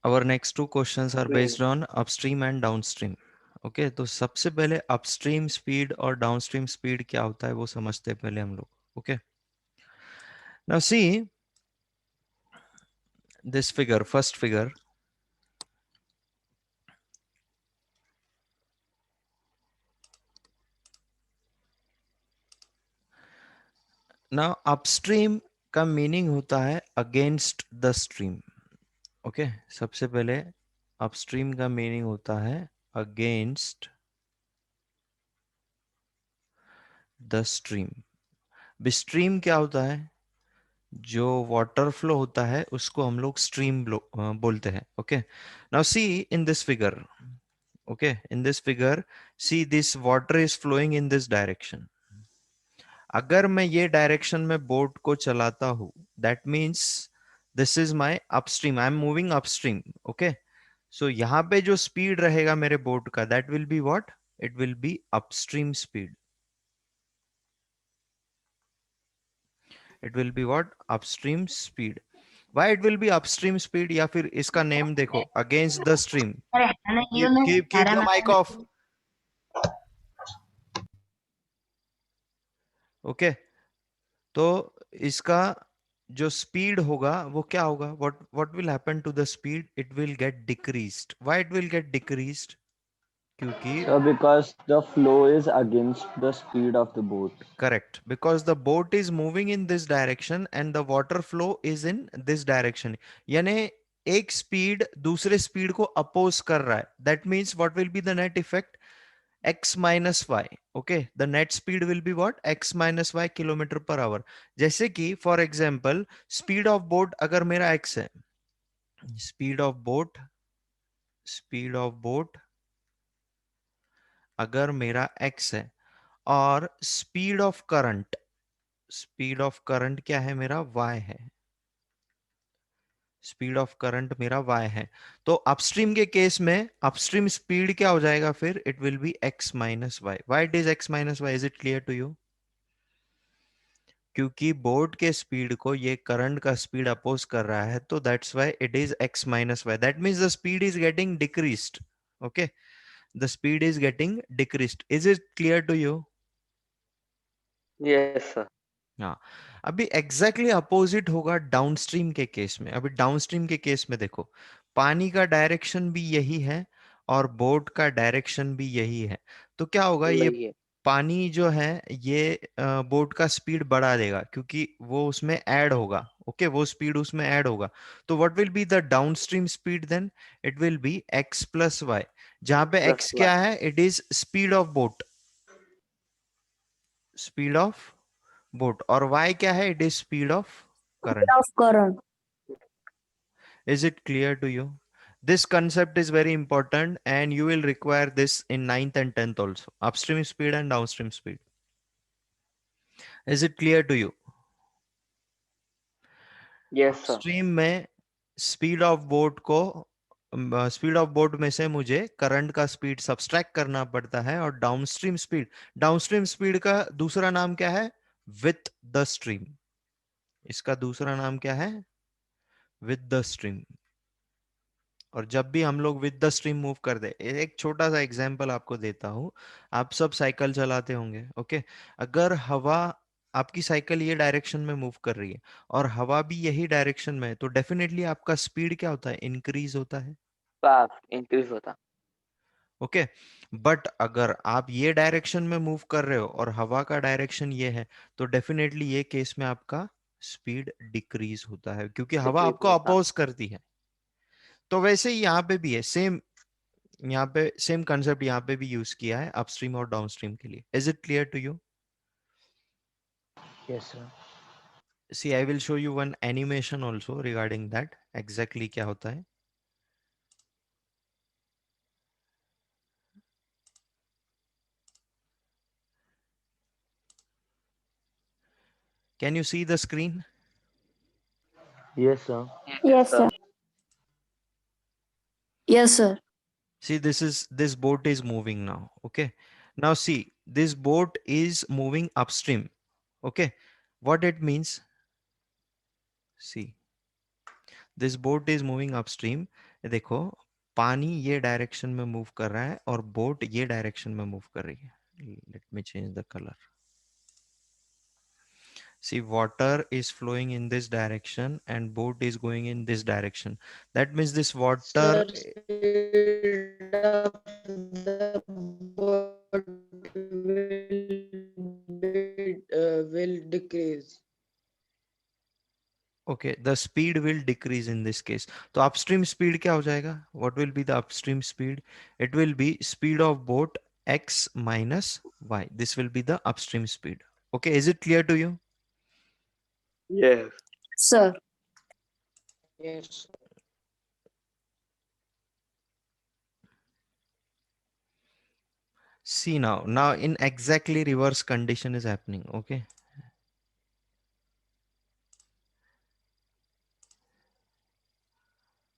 Our next two questions are upstream. based on upstream and downstream. Okay तो सबसे पहले upstream speed और downstream speed क्या होता है वो समझते हैं पहले हम लोग. Okay now C this figure, first figure. Now upstream का मीनिंग होता है अगेंस्ट द स्ट्रीम. ओके सबसे पहले अपस्ट्रीम का मीनिंग होता है अगेंस्ट द स्ट्रीम. स्ट्रीम क्या होता है? जो वाटर फ्लो होता है उसको हम लोग स्ट्रीम बोलते हैं. Okay now see in this figure. Okay in this figure see this water is flowing in this direction. अगर मैं ये डायरेक्शन में बोट को चलाता हूं that means this is my upstream. I am moving upstream. Okay so यहाँ पे जो स्पीड रहेगा मेरे बोट का that will be what? It will be upstream speed. It will be what? Upstream speed. Why it will be upstream speed? या फिर इसका name देखो against the stream. Keep the mic off. Okay तो इसका जो speed होगा वो क्या होगा? what will happen to the speed? It will get decreased. Why it will get decreased? क्योंकि So because the flow is against the speed of the boat. correct, because the boat is moving in this direction and the water flow is in this direction. यानी एक speed दूसरे speed को oppose कर रहा है. That means what will be the net effect? x minus y. Okay, the net speed will be what? x minus y kilometre per our. जैसे कि for example speed of boat अगर मेरा x है, speed of boat, speed of boat अगर मेरा x है और speed of current, speed of current क्या है मेरा? y है. स्पीड ऑफ करंट मेरा y है. तो अपस्ट्रीम के केस में अपस्ट्रीम स्पीड क्या हो जाएगा फिर? It will be x minus y. Why it is x minus y? Is it clear to you? क्योंकि बोर्ड के स्पीड को ये करंट का स्पीड अपोज कर रहा है तो that's why it is x minus y. That means the speed is getting decreased. Okay the speed is getting decreased. Is it clear to you? Yes, sir. हाँ. अभी exactly opposite होगा downstream के case में. अभी downstream के case में देखो पानी का डायरेक्शन भी यही है और बोट का डायरेक्शन भी यही है. तो क्या होगा? ये यही है. पानी जो है ये बोट का स्पीड बढ़ा देगा क्योंकि वो उसमें ऐड होगा. ओके वो स्पीड उसमें ऐड होगा. तो what will be the downstream speed then? It will be x plus y. जहां पे Plus x y. क्या है? It is speed of boat, speed of boat. और y क्या है? It is speed of current. of current. Is it clear to you? This concept is very important and you will require this in 9th and 10th also. Upstream speed and downstream speed. Is it clear to you? Yes, sir. Upstream में speed of boat को speed of boat में से मुझे current का speed subtract करना पड़ता है. और डाउनस्ट्रीम स्पीड का दूसरा नाम क्या है? With the stream. इसका दूसरा नाम क्या है? With the stream. और जब भी हम लोग विद द स्ट्रीम मूव कर दे, एक छोटा सा एग्जांपल आपको देता हूं. आप सब साइकिल चलाते होंगे. ओके अगर हवा आपकी साइकिल ये डायरेक्शन में मूव कर रही है और हवा भी यही डायरेक्शन में है तो डेफिनेटली आपका स्पीड क्या होता है? इंक्रीज होता है. Fast increase होता. ओके बट अगर आप ये डायरेक्शन में मूव कर रहे हो और हवा का डायरेक्शन ये है तो डेफिनेटली ये केस में आपका स्पीड डिक्रीज होता है क्योंकि हवा Decrease आपको होता. अपोज करती है. तो वैसे ही यहाँ पे भी है सेम. यहाँ पे सेम कंसेप्ट यहाँ पे भी यूज किया है अपस्ट्रीम और डाउनस्ट्रीम के लिए. Is it clear to you? Yes, sir. See I will show you one animation also regarding that exactly क्या होता है. Can you see the screen? Yes, sir. Yes, sir. Yes, sir. See this boat is moving now. Okay now see this boat is moving upstream. Okay what it means? See this boat is moving upstream. देखो पानी ये direction में move कर रहा है और boat ये direction में मूव कर रही है। Let me change the colour. See, water is flowing in this direction and boat is going in this direction. That means this water, Sir, speed of the boat will decrease. okay, the speed will decrease in this case. तो upstream speed क्या हो जाएगा? What will be the upstream speed? It will be speed of boat x minus y. This will be the upstream speed. Okay, is it clear to you? Yes. Sir. Yes. See now in exactly reverse condition is happening. Okay.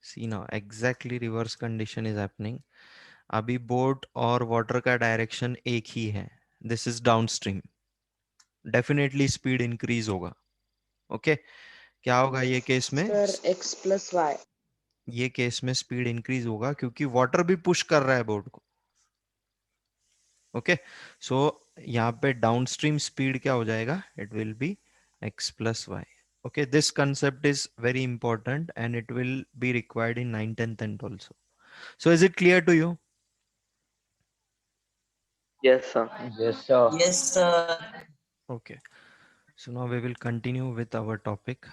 See now exactly reverse condition is happening. अभी boat और water का direction एक ही है. This is downstream. Definitely speed increase होगा. Okay क्या होगा ये case में? Sir, x plus y. ये केस में स्पीड इंक्रीज होगा क्योंकि वाटर भी पुश कर रहा है बोट को. ओके सो यहाँ पे डाउनस्ट्रीम स्पीड क्या हो जाएगा? It will be x plus y. Okay, this concept is very important and it will be required in 9th and 10th also. So is it clear to you? Yes, sir. Yes, sir. Yes, sir. Okay. So now we will continue with our topic.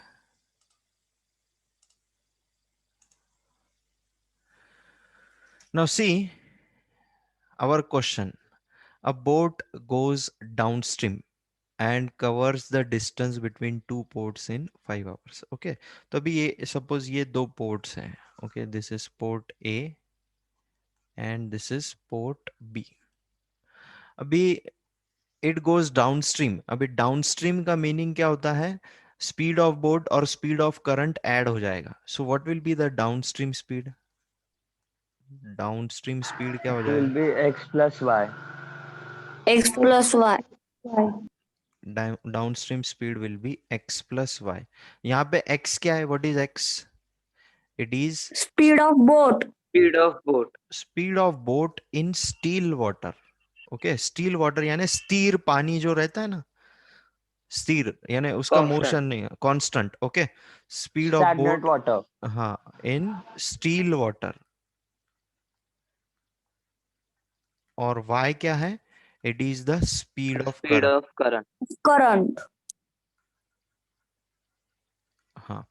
Now see our question. A boat goes downstream and covers the distance between two ports in 5 hours. Okay. तो अभी ये suppose ये दो ports हैं. Okay. This is port A and this is port B. अभी it goes downstream. अभी downstream का meaning क्या होता है? Speed of boat और speed of current add हो जाएगा. So what will be the downstream speed? Downstream speed क्या हो It will जाएगा? be x plus y. X plus y. Downstream speed will be x plus y. यहाँ पे x क्या है? What is x? It is Speed of boat. Speed of boat. speed of boat in still water. Okay, still water यानी स्थिर पानी जो रहता है ना, स्थिर यानी उसका Constant. मोशन नहीं है, constant. Okay speed of Stagnant boat. water. हाँ इन स्टील वाटर. और y क्या है? It is the speed of Speed current. of current. Current. हाँ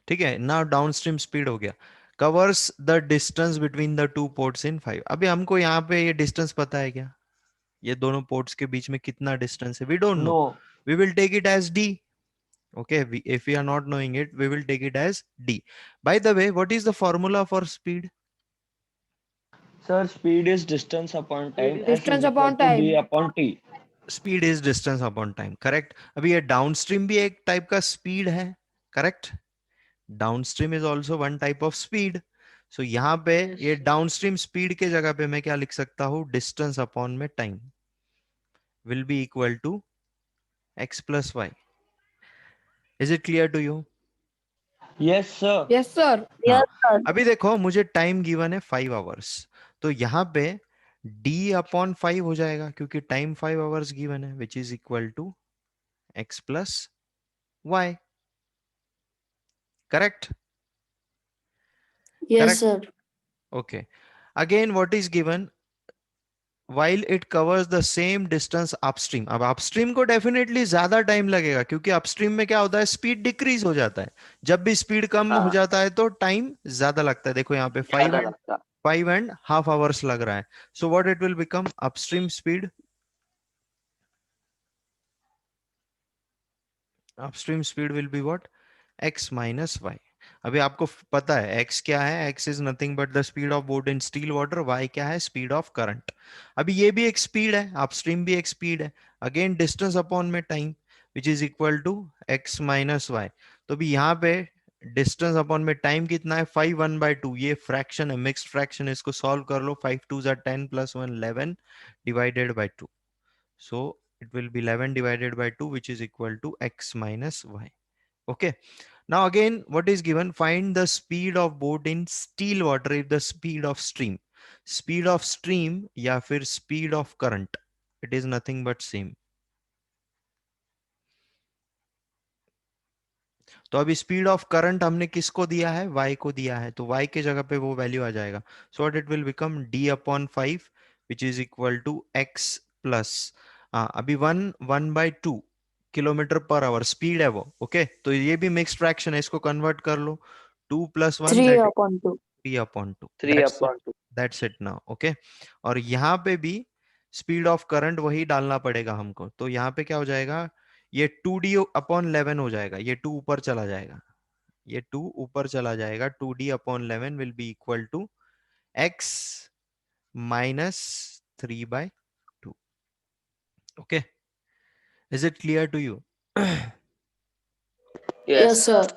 ठीक है. नाउ डाउनस्ट्रीम स्पीड हो गया. Covers the distance between the two ports in 5. अभी हमको यहाँ पे ये डिस्टेंस पता है क्या? ये दोनों पोर्ट्स के बीच में कितना डिस्टेंस है? We don't know. No. We will take it as d. Okay, if we are not knowing it, we will take it as d. By the way, what is the formula for speed? Sir, speed is distance upon time. S Distance is equal upon to time. d upon t. Speed is distance upon time. Correct. अभी ये downstream भी एक type का speed है. Correct. Downstream is also one type of speed. So यहाँ पे Yes, ये sir. downstream speed के जगह पे मैं क्या लिख सकता हूँ? Distance upon में time will be equal to x plus y. Is it clear to you? Yes, sir. Yes, sir. हाँ. Yes, sir. अभी देखो मुझे टाइम गिवन है 5 आवर्स. तो यहाँ पे d अपॉन 5 हो जाएगा क्योंकि टाइम 5 आवर्स गिवन है which is equal to x plus y. Correct. Yes, Correct. sir. Okay again what is given? while it covers the same distance upstream. अब upstream को डेफिनेटली ज्यादा टाइम लगेगा क्योंकि upstream में क्या होता है? स्पीड डिक्रीज हो जाता है. जब भी स्पीड कम हो हाँ. जाता है तो टाइम ज्यादा लगता है. देखो यहाँ पे ज्यादा लगता. 5.5 hours लग रहा है. So what it will become? Upstream speed. Upstream speed will be what? X minus y. अभी आपको पता है x क्या है? X is nothing but the speed of boat in still water. Y क्या है? Speed of current. अभी ये भी एक स्पीड है, upstream भी एक स्पीड है. Again distance upon में time which is equal to x minus y. तो अभी यहाँ पे डिस्टेंस अपॉन में टाइम कितना है? 5/1/2. ये फ्रैक्शन है, मिक्स्ड फ्रैक्शन. इसको सॉल्व कर लो. 5 2s are 10 plus 1 11 divided by 2. So it will be 11 divided by 2 which is equal to x minus y. Okay. Now again, what is given? Find the speed of boat in still water if the speed of stream. Speed of stream या फिर speed of current. It is nothing but same. तो अभी speed of current हमने किसको दिया है? y को दिया है, तो y के जगह पे वो वैल्यू आ जाएगा. So what it will become d/5 which is equal to x plus अभी 1/2 किलोमीटर पर आवर स्पीड है वो. ओके तो ये भी मिक्स्ड फ्रैक्शन है, इसको कन्वर्ट कर लो. 2 + 1 3 that upon 2. 3/2. 3/2. That's it now. Okay और यहाँ पे भी स्पीड ऑफ करंट वही डालना पड़ेगा हमको. तो यहाँ पे क्या हो जाएगा? ये 2d/11 हो जाएगा. ये 2 ऊपर चला जाएगा. ये 2 ऊपर चला जाएगा. 2d/11 will be equal to x minus 3/2. Okay is it clear to you? Yes, sir.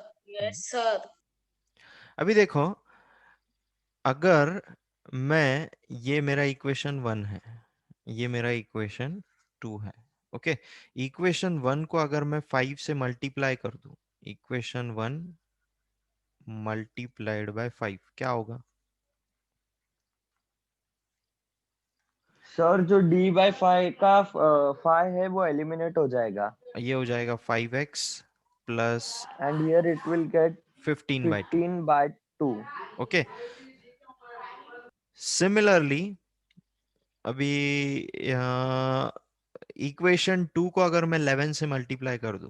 अभी देखो, अगर मैं, ये मेरा इक्वेशन 1 है, ये मेरा इक्वेशन 2 है. ओके इक्वेशन 1 को अगर मैं 5 से मल्टीप्लाई कर दूं, इक्वेशन 1 मल्टीप्लाइड बाय 5 क्या होगा? सर जो d/5 का 5 है वो एलिमिनेट हो जाएगा. ये हो जाएगा 5x plus And here it will get 15/2. 15/2. Okay similarly अभी इक्वेशन 2 को अगर मैं 11 से मल्टीप्लाई कर दूं,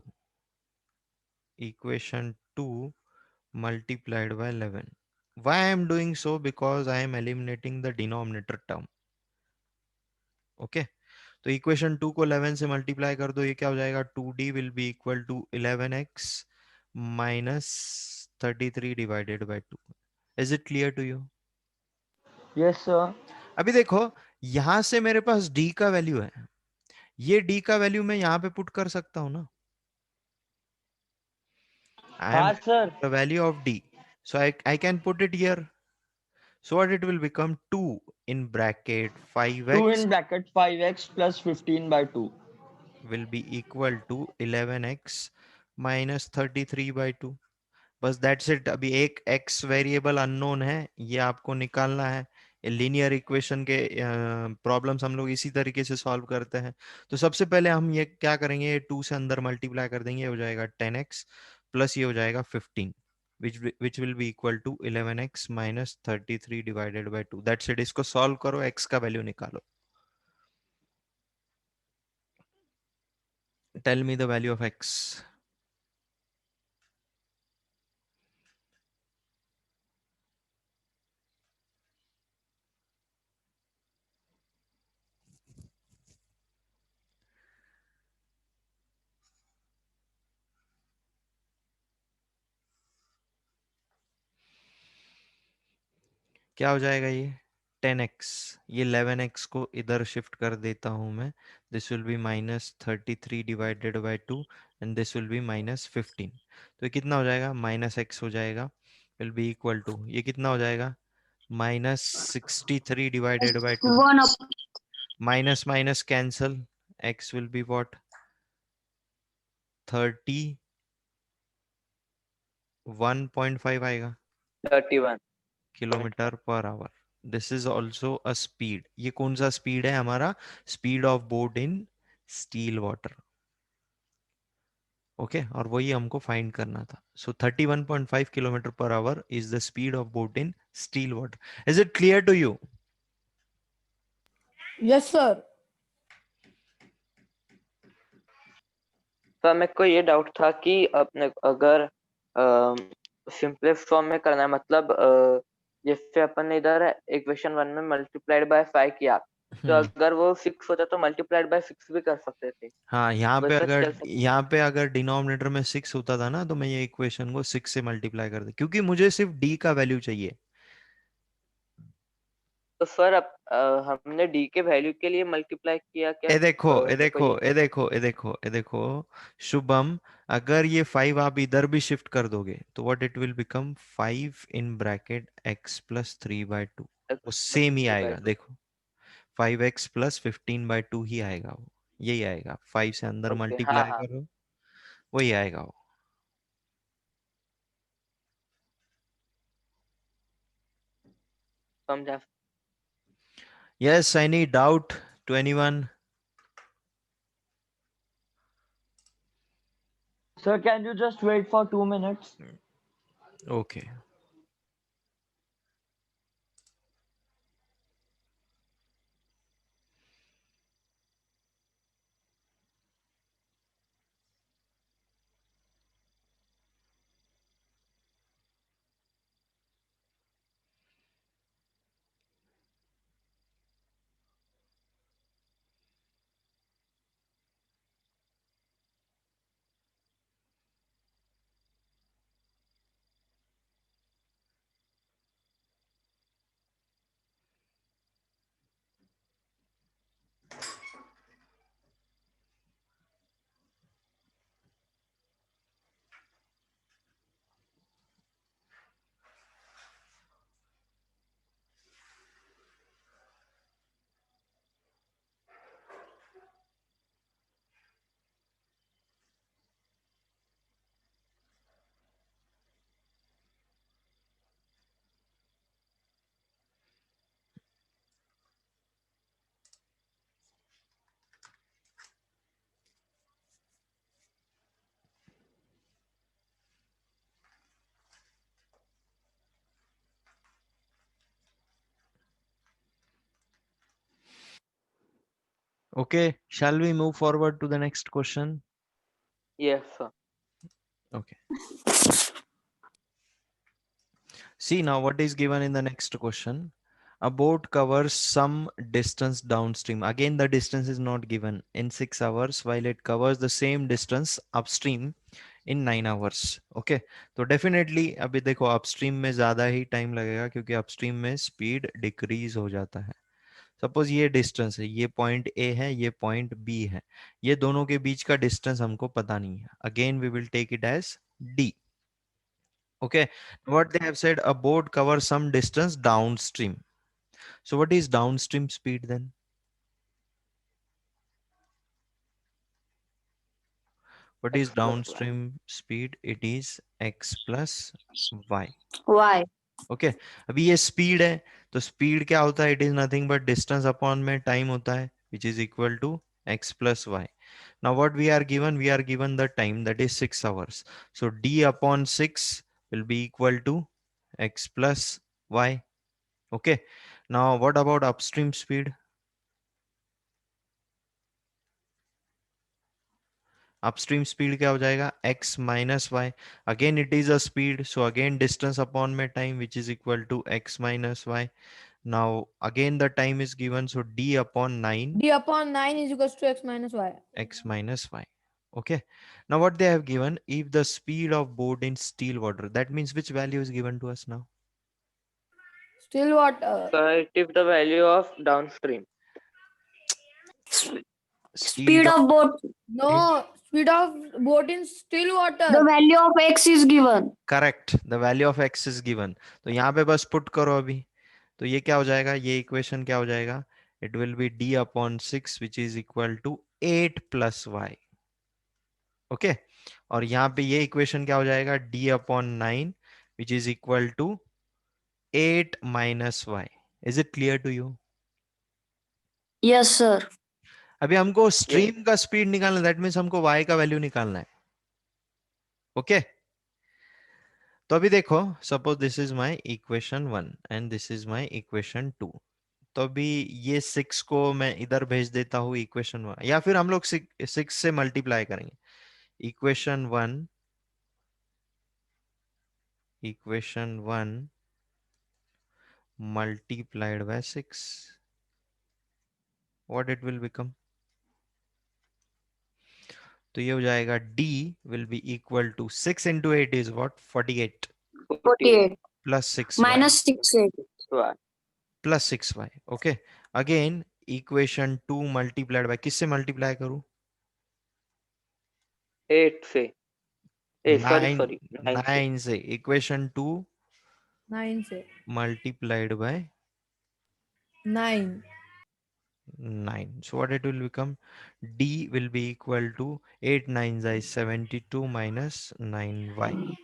equation 2 multiplied by 11. Why I am doing so? Because I am eliminating the denominator term. Okay. तो इक्वेशन 2 को 11 से मल्टीप्लाई कर दो, ये क्या हो जाएगा? 2d will be equal to 11x minus 33 divided by 2. Is it clear to you? Yes, sir. अभी देखो, यहां से मेरे पास d का वैल्यू है, ये d का वैल्यू मैं यहां पे पुट कर सकता हूं ना. I am हाँ sir. the value of d, so I can put it here. So what it will become? 2 in bracket 2 5x in bracket 5x plus 15/2. will be equal to 11x minus 33/2. बस that's it. अभी एक x variable unknown है, ये आपको निकालना है. Linear equation के problems हम लोग इसी तरीके से सॉल्व करते हैं. तो सबसे पहले हम ये क्या करेंगे, ये 2 से अंदर मल्टीप्लाई कर देंगे, ये हो जाएगा 10x प्लस ये हो जाएगा 15 which will be equal to 11x minus 33 divided by 2. That's it. इसको सॉल्व करो, x का वैल्यू निकालो. Tell me the value of x. क्या हो जाएगा ये? 10x. ये 11x को इधर शिफ्ट कर देता हूं मैं. This will be minus 33 divided by 2 and this will be minus 15. तो ये कितना हो जाएगा? माइनस x हो जाएगा, विल बी इक्वल टू, ये कितना हो जाएगा? Minus 63 divided by 2. 1 up. Minus minus cancel, x will be what? 31.5 आएगा 31. Kilometre per hour. This is also a speed. ये कौन सा स्पीड है हमारा? Speed of boat in still water. Okay और वही हमको फाइंड करना था. So 31.5 kilometre per hour is the speed of boat in still water. Is it clear to you? Yes, sir. तो मेरे को ये डाउट था कि अपने अगर सिंपलेस्ट फॉर्म में करना है, मतलब जैसे अपन ने इधर इक्वेशन 1 में मल्टीप्लाइड बाय 5 किया, तो अगर वो 6 होता तो मल्टीप्लाइड बाय 6 भी कर सकते थे. हाँ वैसा चल सकता. यहाँ पे अगर डिनोमिनेटर में 6 होता था ना, तो मैं ये इक्वेशन को 6 से मल्टीप्लाई कर दे, क्योंकि मुझे सिर्फ d का वैल्यू चाहिए. तो सर अब हमने डी के वैल्यू के लिए मल्टीप्लाई किया क्या? ए देखो ए मेरे को देखो ये ए देखो ए देखो ए देखो शुभम, अगर ये 5 आप इधर भी शिफ्ट कर दोगे तो what it will become? 5 in bracket x plus 3/2. वो सेम ही आएगा. देखो 5x प्लस 15/2 ही आएगा, वो यही आएगा. 5 से अंदर ओके. हाँ मल्टीप्लाई हाँ. करो, वही आएगा वो. समझा? Yes, any doubt to anyone? Sir, can you just wait for 2 minutes? Okay. Okay, shall we move forward to the next question? Yes, sir. Okay. See now what is given in the next question. A boat covers some distance downstream. Again, the distance is not given in 6 hours while it covers the same distance upstream in 9 hours. Okay. तो definitely अभी देखो upstream में ज़्यादा ही time लगेगा क्योंकि upstream में speed decrease हो जाता है. सपोज ये डिस्टेंस है, ये पॉइंट ए है, ये पॉइंट बी है, ये दोनों के बीच का डिस्टेंस हमको पता नहीं है. Again we will take it as D. Okay, what they have said, a boat covers some distance downstream. So what is downstream speed then? What is X plus Y. downstream speed? It is x plus y. Y. Okay, अभी ये speed है, तो speed क्या होता है? It is nothing but distance upon में time होता है, which is equal to x plus y. Now what we are given? We are given the time, that is 6 hours. So d upon 6 will be equal to x plus y. Okay. Now what about upstream speed? Upstream speed क्या हो जाएगा? X minus y. Again it is a speed, so again distance upon my time, which is equal to x minus y. Now again the time is given, so d upon 9 D upon 9 is equals to x minus y. x minus y. Okay. Now what they have given, if the speed of boat in still water, that means which value is given to us now? Still what? Sir, it is the value of downstream. Speed of boat. No, speed of boat in still water. The value of x is given. Correct, the value of x is given. तो यहाँ पे बस put करो अभी, तो ये क्या हो जाएगा? ये इक्वेशन क्या हो जाएगा? It will be d upon 6 which is equal to 8 plus y. Okay, और यहाँ पे ये इक्वेशन क्या हो जाएगा? d upon 9 which is equal to 8 minus y. Is it clear to you? Yes, sir. अभी हमको स्ट्रीम का स्पीड निकालना, दैट मीन्स हमको y का वैल्यू निकालना है. ओके, तो अभी देखो, suppose this is my equation 1 and this is my equation 2. तो अभी ये 6 को मैं इधर भेज देता हूँ इक्वेशन 1, या फिर हम लोग 6 से मल्टीप्लाई करेंगे. Equation 1 multiplied by 6, what it will become? तो ये हो जाएगा d will be equal to 6 into 8 is what? 48 48 plus 6y minus 6. Y. plus 6y. Okay, again equation 2 multiplied by, किससे मल्टीप्लाई करूं? 8 से. Sorry, 9 से. 9 से. इक्वेशन 2 9 से. multiplied by 9. 9. So what it will become? D will be equal to 8 9s is 72 minus 9y.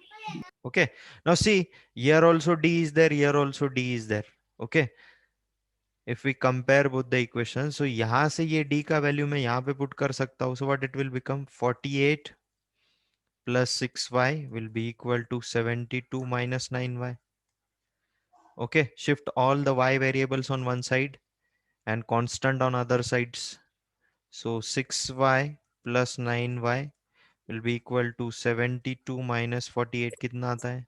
Okay, now see, here also D is there, here also D is there. Okay, if we compare both the equation, so यहां से ये d का value मैं यहाँ पे put कर सकता हूँ. सो what it will become, 48 plus 6y will be equal to 72 minus 9y. Okay, shift all the y variables on one side and constant on other sides. So 6y plus 9y will be equal to 72 minus 48. कितना आता है?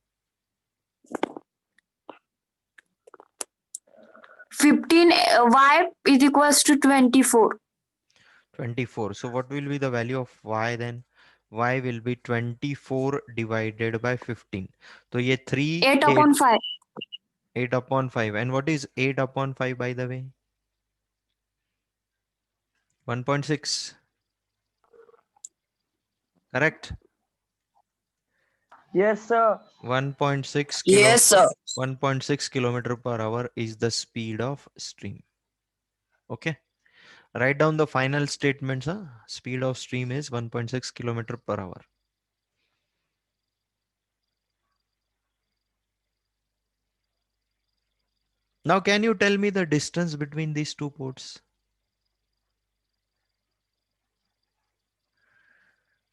15y is equals to 24. 24. So what will be the value of y then? Y will be 24 divided by 15. So ये 3, 8 upon 5. 8 upon 5. And what is 8 upon 5 by the way? 1.6. Correct? Yes, sir. 1.6 Yes, sir. 1.6 kilometer per hour is the speed of stream. Okay, write down the final statements. Speed of stream is 1.6 kilometer per hour. Now can you tell me the distance between these two ports?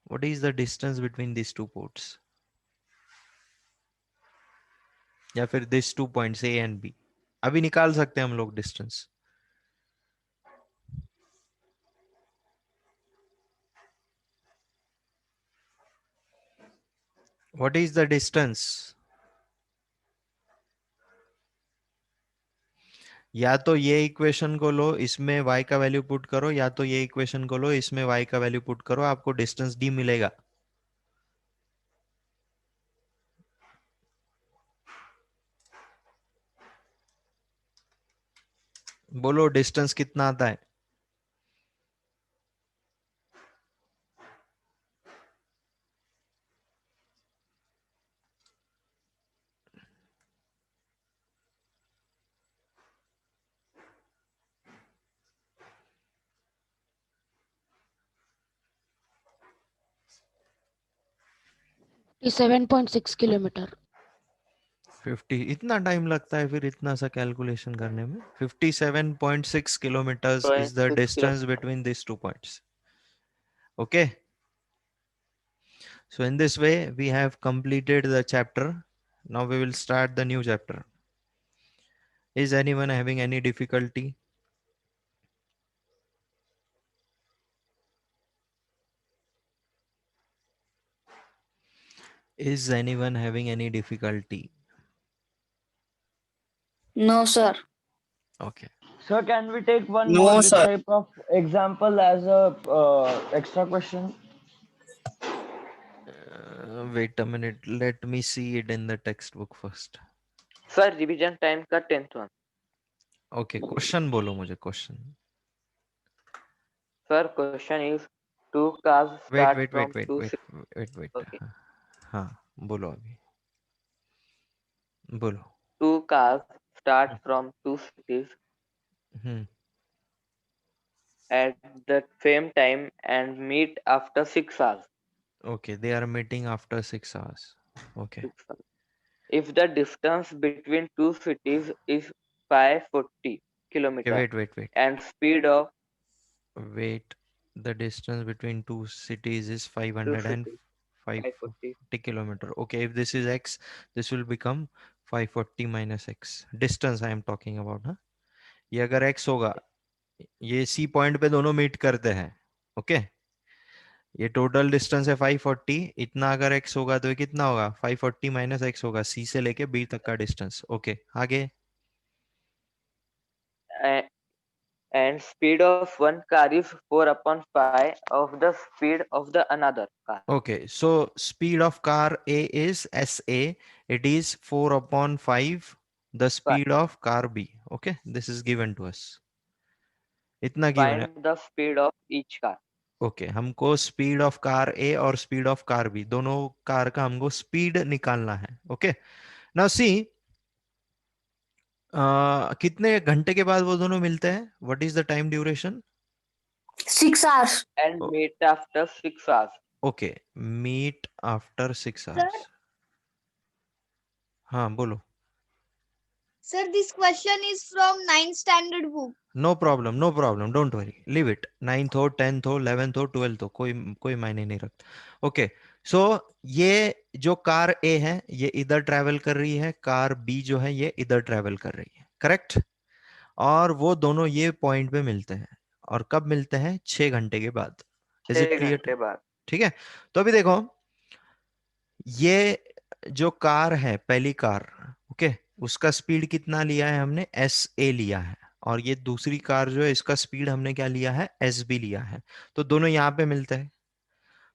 What is the distance between these two ports? या फिर this 2 points A and B, अभी निकाल सकते हैं हम लोग distance. What is the distance? या तो ये इक्वेशन को लो, इसमें y का वैल्यू पुट करो, या तो ये इक्वेशन को लो, इसमें y का वैल्यू पुट करो, आपको डिस्टेंस d मिलेगा. बोलो डिस्टेंस कितना आता है? Is 7.6 kilometer. 50. इतना टाइम लगता है फिर इतना सा कैलकुलेशन करने में? 57.6 kilometers is the 26 distance kilometers. between these 2 points. Okay, so in this way we have completed the chapter. Now we will start the new chapter. Is anyone having any difficulty? Is anyone having any difficulty? No, sir. Okay. Sir, can we take one No, more this sir. type of example as a extra question? Wait a minute. Let me see it in the textbook first. Sir, revision time का 10th one. Okay, question बोलो मुझे question. Sir, question is two cars Wait, start wait, from wait, wait, two wait, cities. wait, wait. Okay. हाँ, बोलो अभी. बोलो. Two cars start from two cities hmm. at the same time and meet after 6 hours. Okay, they are meeting after 6 hours. Okay. 6 hours. If the distance between two cities is 540 Okay, kilometers wait. and speed of Wait. The distance between two cities is two 540 cities 540. kilometer. Okay, if this is x, this will become 540 minus x. Distance I am talking about. हाँ? ये अगर x होगा, ये C point पे दोनों meet करते हैं. Okay, ये टोटल डिस्टेंस है 540. इतना अगर x होगा तो ये कितना होगा? 540 माइनस x होगा, C से लेके B तक का डिस्टेंस. ओके, आगे. And speed of one car is 4/5 of the speed of the another car. Okay, so speed of car A is SA. It is 4 upon 5 the speed of car B. Okay, this is given to us. इतना given है. Find the speed of each car. Okay, हमको speed of car ए और speed of car B, दोनों car का हमको speed निकालना है. Okay, now सी कितने घंटे के बाद वो दोनों मिलते हैं? What is the time duration? 6 hours. And Oh. meet after 6 hours. Okay, meet after 6 hours. हाँ बोलो. Sir, this question is from 9th standard book. No problem, don't worry, leave it. 9th हो, 10th हो, 11th हो, 12th हो, कोई कोई मायने नहीं रखता। ओके, सो ये जो कार ए है ये इधर ट्रैवल कर रही है, कार बी जो है ये इधर ट्रैवल कर रही है, करेक्ट। और वो दोनों ये पॉइंट पे मिलते हैं, और कब मिलते हैं? 6 घंटे के बाद। Is 6 it clear? घंटे बाद। ठीक है, तो अभी देखो, ये जो कार है, पहली कार, ओके, उसका स्पीड कितना लिया है हमने? एस ए लिया है। और ये दूसरी कार जो है इसका स्पीड हमने क्या लिया है? एस बी लिया है। तो दोनों यहाँ पे मिलते हैं।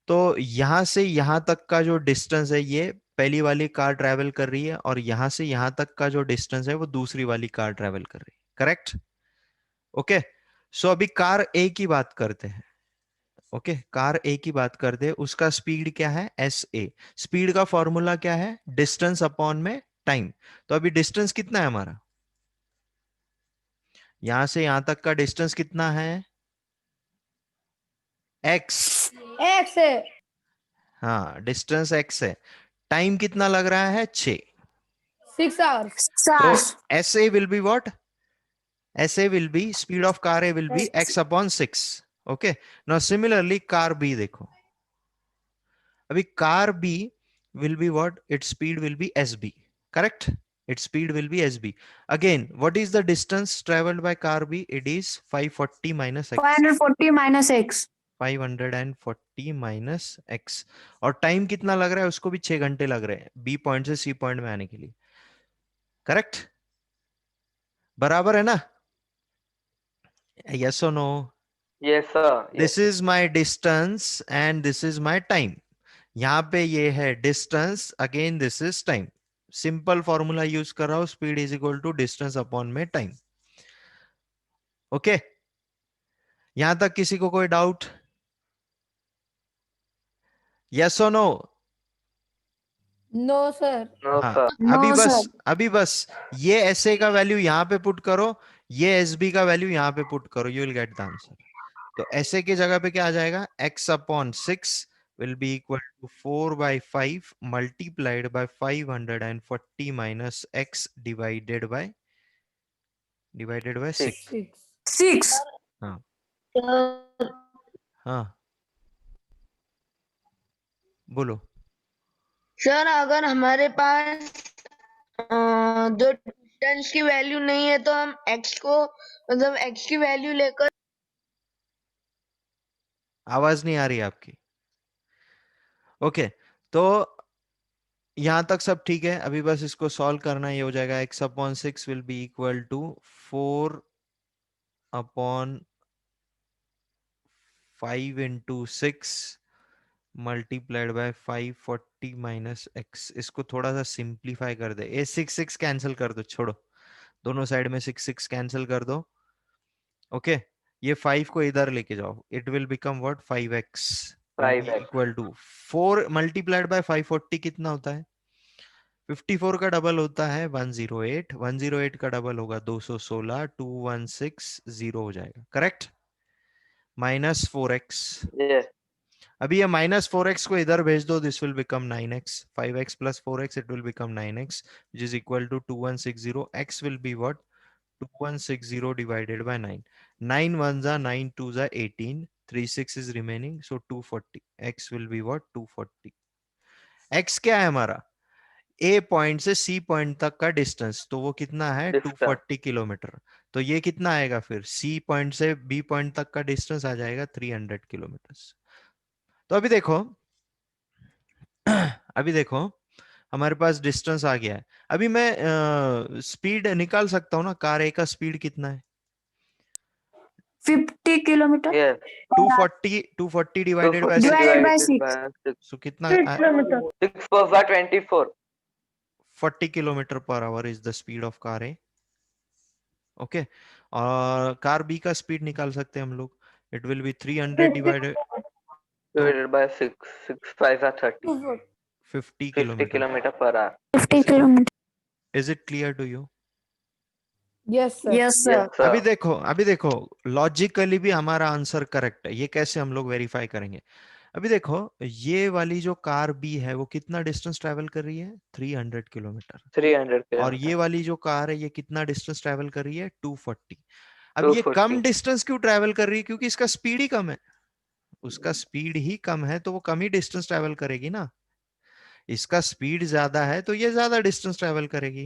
तो यहां से यहां तक का जो डिस्टेंस है ये पहली वाली कार ट्रेवल कर रही है, और यहां से यहां तक का जो डिस्टेंस है वो दूसरी वाली कार ट्रेवल कर रही है, करेक्ट। ओके, सो अभी कार ए की बात करते हैं। ओके, कार ए की बात करते हैं, उसका स्पीड क्या है? S A. स्पीड का फॉर्मूला क्या है? डिस्टेंस अपॉन में टाइम। तो अभी डिस्टेंस कितना है हमारा? यहां से यहां तक का डिस्टेंस कितना है? एक्स। X है। हाँ, डिस्टेंस एक्स है। टाइम कितना लग रहा है? 6। 6 hours. तो SARS. S A will be what? SA will be, speed of car A will be x upon 6. Okay, now similarly car B देखो, अभी car B will be what? Its speed will be SB, correct? Its speed will be SB. Again, what is the distance traveled by car B? It is 540 minus x. 540 minus X. 540 minus x. और time कितना लग रहा है उसको भी? 6 घंटे लग रहे हैं B पॉइंट से C पॉइंट में आने के लिए, करेक्ट? बराबर है ना? Yes or no? Yes sir. This is my distance and this is my time. यहाँ पे ये है distance, again this is time. Simple formula use कर रहा हूं, speed is equal to distance upon में टाइम। ओके, यहां तक किसी को कोई डाउट? यस और नो? No, sir. No हाँ, sir. No, अभी बस ये ऐसे का वैल्यू यहाँ पे पुट करो, ये एस बी का वैल्यू यहाँ पे पुट करो, you will get the answer. तो ऐसे की जगह पे क्या आ जाएगा? x upon 6 will be equal to 4/5 multiplied by 540 minus x divided by 6. 6. 6. हाँ Sir, हाँ, बोलो। सर अगर हमारे पास दो टर्न्स की वैल्यू नहीं है तो हम x को मतलब x की वैल्यू लेकर आवाज नहीं आ रही आपकी। ओके, तो यहां तक सब ठीक है, अभी बस इसको सॉल्व करना, ये हो जाएगा x upon 6 will be equal to 4 upon 5 into 6 multiplied by 540 minus x। इसको थोड़ा सा सिंप्लीफाई कर दे, ये 6 कैंसिल कर दो, छोड़ो, दोनों साइड में 6 कैंसिल कर दो। ओके, ये 5 को इधर लेके जाओ, it will become what? 5x 5x. Equal to 4 multiplied by 540 कितना होता है? 54 का डबल होता है 108, 108 का डबल होगा 216, 2160 हो जाएगा, करेक्ट? Minus 4x। Yes. अभी ये माइनस 4x को इधर भेज दो, this will become 9x, 5x plus 4x it will become 9x which is equal to 2160. x will be what? 2160 divided by 9. 9 ones are 9 twos are 18, 36 is remaining, so 240. x will be what? 240. x क्या है हमारा? A point से C point तक का distance, तो वो कितना है? Distance. 240 किलोमीटर। तो ये कितना आएगा फिर? C पॉइंट से B पॉइंट तक का डिस्टेंस आ जाएगा 300 किलोमीटर। तो अभी देखो हमारे पास डिस्टेंस आ गया है। अभी मैं स्पीड निकाल सकता हूँ ना, कार ए का स्पीड कितना है? 50 kilometer. Yes. 240 divided by 6, Divided by 6. 6. So कितना? 6 4 24. 40 kilometre per hour is the speed of car A. Okay, और कार बी का स्पीड निकाल सकते हैं हम लोग, it will be 300 divided Divided by 6. 6 5 are 30. 50 50 kilometre. kilometer per hour. 50 kilometer. Is it clear to you? Yes, sir. Yes, sir. Yes sir. अभी देखो logically भी हमारा आंसर करेक्ट है, ये कैसे हम लोग वेरीफाई करेंगे? अभी देखो, ये वाली जो कार बी है वो कितना डिस्टेंस ट्रेवल कर रही है? 300 किलोमीटर। 300 और ये किलोमीटर। वाली जो कार है ये कितना डिस्टेंस ट्रेवल कर रही है? 240। अब ये 240। कम डिस्टेंस क्यों ट्रेवल कर रही है? क्योंकि इसका स्पीड ही कम है। उसका स्पीड ही कम है तो वो कम ही डिस्टेंस ट्रेवल करेगी ना। इसका स्पीड ज्यादा है तो ये ज्यादा डिस्टेंस ट्रेवल करेगी।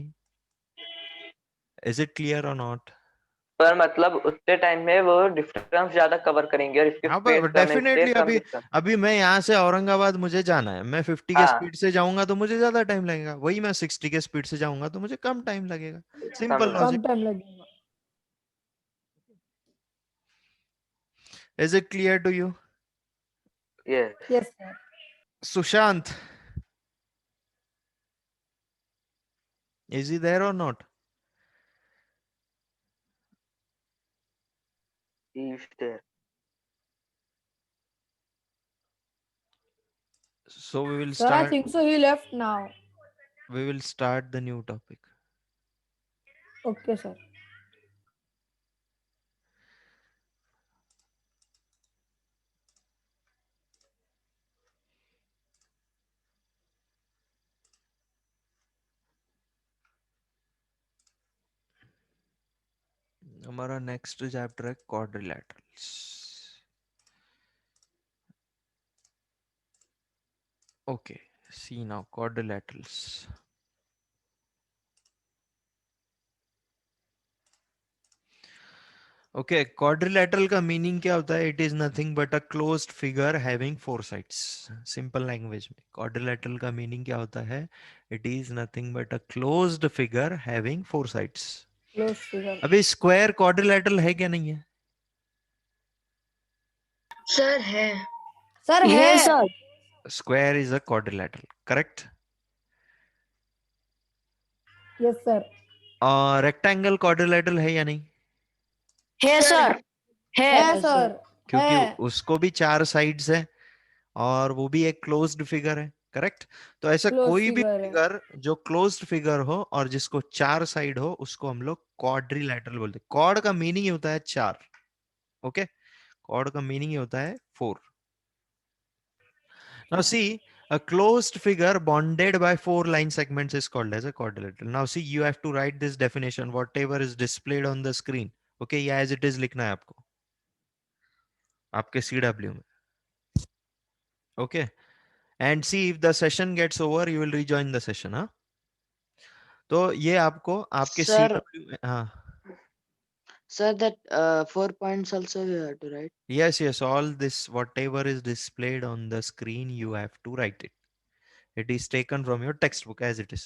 इज इट क्लियर और नॉट? पर मतलब उतने टाइम में वो डिफरेंस ज्यादा कवर करेंगे और इसकी हाँ, स्पीड कम है इसलिए डेफिनेटली। कम अभी डिस्टेंस। अभी मैं यहाँ से औरंगाबाद मुझे जाना है, मैं 50 के हाँ, स्पीड से जाऊंगा तो मुझे ज्यादा टाइम लगेगा। वही मैं 60 के स्पीड से जाऊंगा तो मुझे कम टाइम लगेगा। कम सिंपल लग। लॉजिक। कम टाइम लगेगा। Is it clear to you? Yes. Yes, sir. Sushant, is he there or not? ईस्ट है। So we will Sir, I start. think so. He left now. We will start the new topic. Okay, sir. हमारा next chapter है क्वाड्रिलैटरल्स। Okay, see now quadrilaterals. Okay, quadrilateral का meaning क्या होता है? It is nothing but a closed figure having four sides. Simple language में quadrilateral का meaning क्या होता है? It is nothing but a closed figure having four sides. Close figure. अभी स्क्वायर क्वाड्रिलैटरल है क्या नहीं है? सर है। Sir, Yes, है. sir. Square is a quadrilateral, correct? Yes, sir. Rectangle quadrilateral है या नहीं? Yes, sir. है Yes, sir. क्योंकि है. उसको भी चार साइड्स है और वो भी एक क्लोज्ड फिगर है, करेक्ट? तो ऐसा Close कोई भी figure है. फिगर जो क्लोज्ड फिगर हो और जिसको चार साइड हो उसको हम लोग क्वाड्रिलैटरल बोलते हैं। क्वाड का मीनिंग ही होता है चार। ओके, क्वाड का मीनिंग ही होता है four. Now see, a closed figure bonded by four line segments is called as a quadrilateral. Now see, you have to write this definition whatever is displayed on the screen. Okay, या as it is लिखना है आपको आपके CW में। Okay, and see if the session gets over you will rejoin the session। हाँ, तो ये आपको आपके Sir, CW में, हाँ, sir, that 4 points also you have to write. yes, yes, all this whatever is displayed on the screen you have to write it. It is taken from your textbook as it is.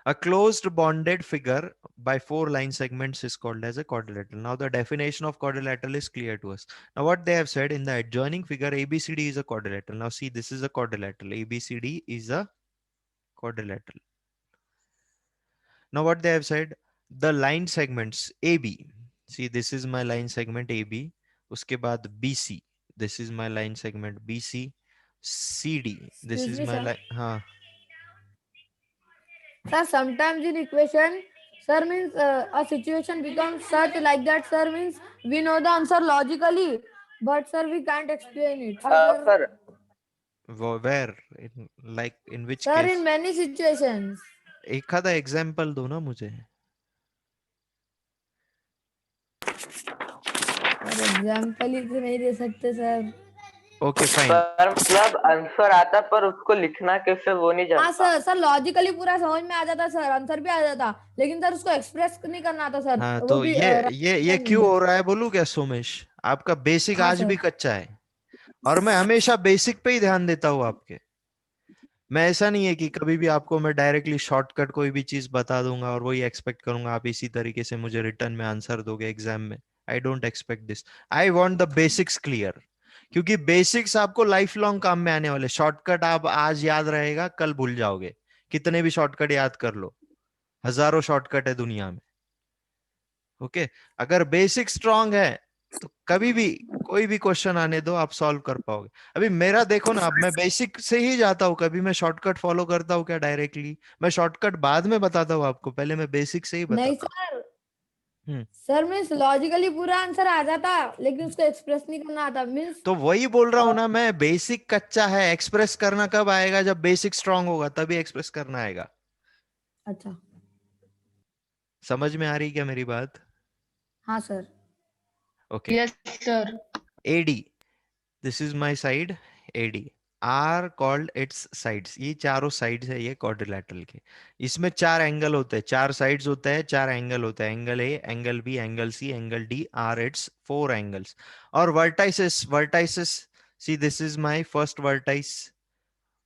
A closed bonded figure by four line segments is called as a quadrilateral. Now the definition of quadrilateral is clear to us. Now what they have said, in the adjoining figure ABCD is a quadrilateral. Now see, this is a quadrilateral. ABCD is a quadrilateral. Now what they have said, the line segments AB. See, this is my line segment AB. उसके बाद BC. This is my line segment BC. CD. This Excuse is me, my sir. line. हाँ, Sir, sometimes in equation, sir means a situation becomes such like that. Sir means we know the answer logically, but sir we can't explain it. Sir, पर where? Like in which sir case? in many situations. एक आधा example दो ना मुझे। Sir example ही तो नहीं दे सकते sir. Okay fine. पर मतलब आंसर आता पर उसको लिखना कैसे वो नहीं हाँ जानता। सर, सर लॉजिकली पूरा समझ में आ जाता सर, आंसर भी आ जाता, लेकिन सर उसको एक्सप्रेस नहीं करना आता सर। हाँ, वो तो भी ये क्यों हो रहा है बोलूं क्या सोमेश? आपका बेसिक हाँ आज सर। भी कच्चा है और मैं हमेशा बेसिक पे ही ध्यान देता हूँ आपके। मैं ऐसा नहीं है कि कभी भी आपको मैं डायरेक्टली शॉर्टकट कोई भी चीज बता दूंगा और वही एक्सपेक्ट करूंगा आप इसी तरीके से मुझे रिटर्न में आंसर दोगे एग्जाम में। I don't expect this. I want the basics clear, क्योंकि बेसिक्स आपको लाइफ लॉन्ग काम में आने वाले। शॉर्टकट आप आज याद रहेगा, कल भूल जाओगे। कितने भी शॉर्टकट याद कर लो, हजारों शॉर्टकट है दुनिया में। ओके, अगर बेसिक स्ट्रांग है तो कभी भी कोई भी क्वेश्चन आने दो, आप सॉल्व कर पाओगे। अभी मेरा देखो ना, अब मैं बेसिक से ही जाता हूँ, कभी मैं शॉर्टकट फॉलो करता हूँ क्या डायरेक्टली? मैं शॉर्टकट बाद में बताता हूँ आपको, पहले मैं बेसिक से ही नहीं बताता सर, सर मीन्स लॉजिकली पूरा आंसर आ जाता लेकिन उसको एक्सप्रेस नहीं करना आता मीन्स तो वही बोल रहा हूं ना मैं, बेसिक कच्चा है, एक्सप्रेस करना कब आएगा? जब बेसिक स्ट्रांग होगा तभी एक्सप्रेस करना आएगा। अच्छा समझ में आ रही क्या मेरी बात? हाँ sir okay. Yes sir. AD, this is my side AD, are called its sides. ये चारों साइड्स है ये क्वाड्रिलैटरल के। इसमें चार एंगल होते हैं, चार साइड्स होते हैं, चार एंगल होते हैं, angle A, angle B, angle C, angle D, are its four angles. और vertices, vertices, see this is my first vertice.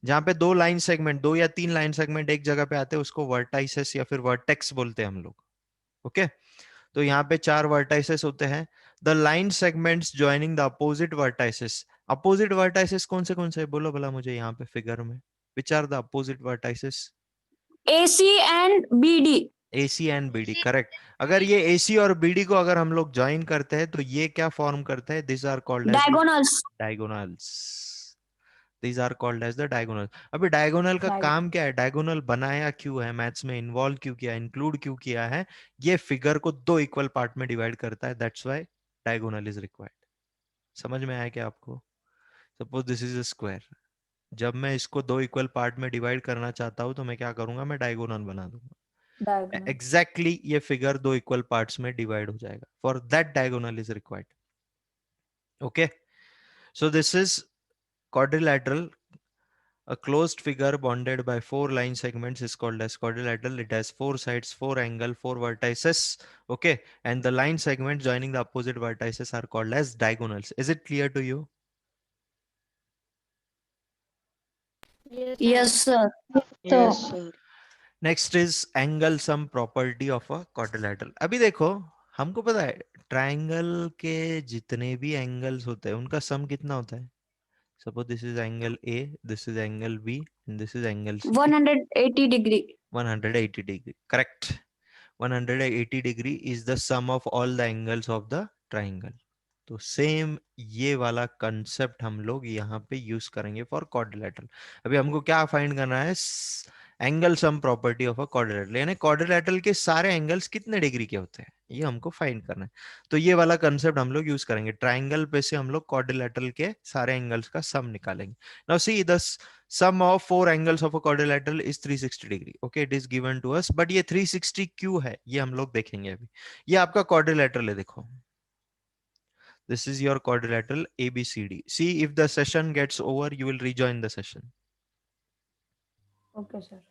जहां पे दो लाइन सेगमेंट, दो या तीन लाइन सेगमेंट एक जगह पे आते हैं उसको वर्टाइसेस या फिर वर्टेक्स बोलते हैं हम लोग। ओके, तो यहाँ पे चार वर्टाइसेस होते हैं। The line segments joining the opposite vertices. Opposite vertices कौन से बोलो भला मुझे यहाँ पे फिगर में, which are the opposite vertices? AC and BD. AC and BD, correct. अगर ये AC और BD को अगर हम लोग ज्वाइन करते हैं तो ये क्या फॉर्म करते हैं? This are called as Diagonals. Diagonals. These are called as the diagonal। अभी डायगोनल का काम क्या है? डायगोनल बनाया क्यों है, मैथ्स में इन्वॉल्व क्यों किया, इंक्लूड क्यों किया है? ये फिगर को दो इक्वल पार्ट में डिवाइड करता है, that's why diagonal is required. समझ में आया क्या आपको? Suppose this is a square, जब मैं इसको दो इक्वल पार्ट में डिवाइड करना चाहता हूं तो मैं क्या करूंगा? मैं डायगोनल बना दूंगा। डायगोनल एग्जैक्टली ये फिगर दो इक्वल पार्ट्स में डिवाइड हो जाएगा, for that diagonal is required. Okay, so this is quadrilateral। A closed figure bonded by four line segments is called as quadrilateral. It has four sides, four angle, four vertices. Okay. And the line segments joining the opposite vertices are called as diagonals. Is it clear to you? Yes, sir. Yes, sir. Next is angle sum property of a quadrilateral। अभी देखो, हमको पता है triangle के जितने भी angles होते हैं उनका सम कितना होता है? Suppose this is angle A, this is angle B, and this is angle C। 180 degree. 180 degree, correct। 180 degree is the sum of all the angles of the triangle। तो सेम ये वाला कंसेप्ट हम लोग यहाँ पे यूज करेंगे for quadrilateral. अभी हमको क्या फाइंड करना है? Angle sum property of a quadrilateral, यानी क्वाड्रिलेटरल के सारे एंगल्स कितने डिग्री के होते हैं ये हमको फाइंड करना है। तो ये वाला कंसेप्ट हम लोग यूज करेंगे, ट्राइंगल पे से हम लोग क्वाड्रिलेटरल के सारे एंगल्स का सम निकालेंगे। Now see the sum of four angles of a quadrilateral is 360 degree। okay, it is given to us, but ये 360 क्यों है ये हम लोग देखेंगे अभी। ये आपका quadrilateral है, देखो this is your quadrilateral ABCD। see if the session gets over you will rejoin the session। Okay sir